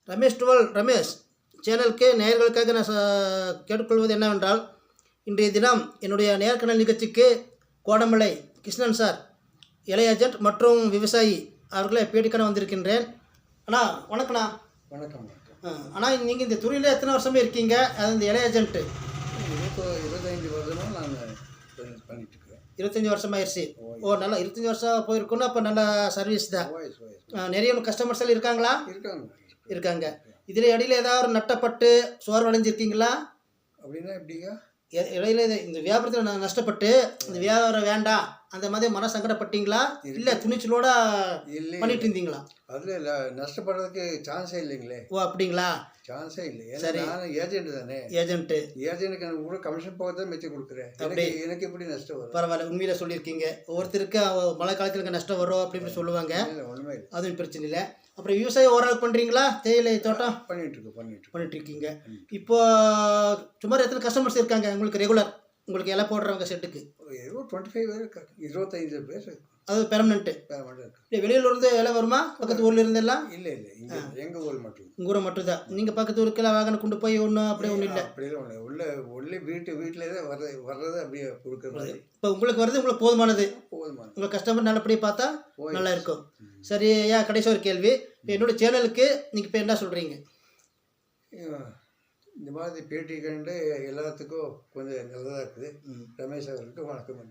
ரமேஷ் சேனலுக்கு நேயர்களுக்காக நான் கேட்டுக்கொள்வது என்னவென்றால், இன்றைய தினம் என்னுடைய நேர்காணல் நிகழ்ச்சிக்கு கோடமலை கிருஷ்ணன் சார், இளைய ஏஜென்ட் மற்றும் விவசாயி அவர்களை பேட்டிக்கான வந்திருக்கின்றேன். அண்ணா வணக்கண்ணா. வணக்கம். அண்ணா, நீங்கள் இந்த துறையில் எத்தனை வருஷமே இருக்கீங்க? அது இந்த இளைய ஏஜென்ட்டு 25 வருஷமாக நான் பண்ணிட்டு இருக்கேன். 25 வருஷமாயிருச்சு. நல்லா 25 வருஷம் போயிருக்கோன்னா அப்போ நல்ல சர்வீஸ் தான். நிறைய கஸ்டமர்ஸ் எல்லாம் இருக்காங்களா? இருக்காங்க. இதில் இடையில ஏதாவது ஒரு நட்டப்பட்டு சோர்வடைஞ்சிருக்கீங்களா? அப்படின்னா எப்படிங்க? இடையில இந்த வியாபாரத்தில் நஷ்டப்பட்டு இந்த வியாபாரம் வேண்டாம் அந்த மாதிரி மன சங்கடப்பட்டீங்களா? இல்லை துணிச்சலோட பண்ணிட்டு இருந்தீங்களா? அதில் நஷ்டப்படுறதுக்கு சான்ஸே இல்லைங்களே. அப்படிங்களா? சான்ஸே இல்லை. சரி, நான் ஏஜென்ட் தானே. ஏஜென்ட்டுக்கு எனக்கு கூட கமிஷன் போக தான் மிச்சம் கொடுக்குறேன். எனக்கு எப்படி நஷ்டம் வரும்? பரவாயில்ல, உண்மையில சொல்லியிருக்கீங்க. ஒவ்வொருத்தருக்கு மழை காலத்தில் நஷ்டம் வரும் அப்படின்னு சொல்லுவாங்க. உண்மை, அதுவும் பிரச்சனை இல்லை. அப்புறம் விவசாயம் ஓரளவு பண்ணுறீங்களா? தேயிலை தோட்டம் பண்ணிட்டு இருக்கீங்க. இப்போ சுமார் எத்தனை கஸ்டமர்ஸ் இருக்காங்க உங்களுக்கு ரெகுலர்? உங்களுக்கு இலை போடுறவங்க செட்டுக்கு 25 பேர் இருக்காங்க. 25 பேர். அது பெர்மனெண்ட்டு இல்லை? வெளியூர்ல இருந்து இலை வருமா? பக்கத்து ஊர்ல இருந்து எல்லாம்? இல்லை, எங்கள் ஊர் மட்டும். உங்கள் ஊரை மட்டும் தான். நீங்கள் பக்கத்து ஊருக்கெல்லாம் வாகனம் கொண்டு போய் ஒன்றும் அப்படியே ஒன்றும் இல்லை? அப்படியெல்லாம் ஒன்று உள்ளே வீட்டில் தான் வர்றது அப்படியே கொடுக்குறது. இப்போ உங்களுக்கு வருது, உங்களுக்கு போதுமானது. உங்கள் கஸ்டமர் நல்லபடியாக பார்த்தா நல்லா இருக்கும். சரி ஐயா, கடைசி ஒரு கேள்வி. இப்போ என்னோடய சேனலுக்கு நீங்கள் இப்போ என்ன சொல்கிறீங்க? இந்த மாதிரி பேட்டி கண்டு எல்லாத்துக்கும் கொஞ்சம் நல்லதாக இருக்குது. ரமேஷ் அவருக்கு வணக்கம்.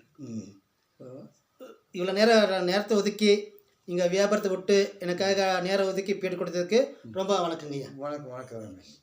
இவ்வளோ நேரத்தை ஒதுக்கி நீங்கள் வியாபாரத்தை விட்டு எனக்காக நேரம் ஒதுக்கி பேட்டி கொடுத்ததுக்கு ரொம்ப வணக்கங்க ஐயா. வணக்கம் ரமேஷ்.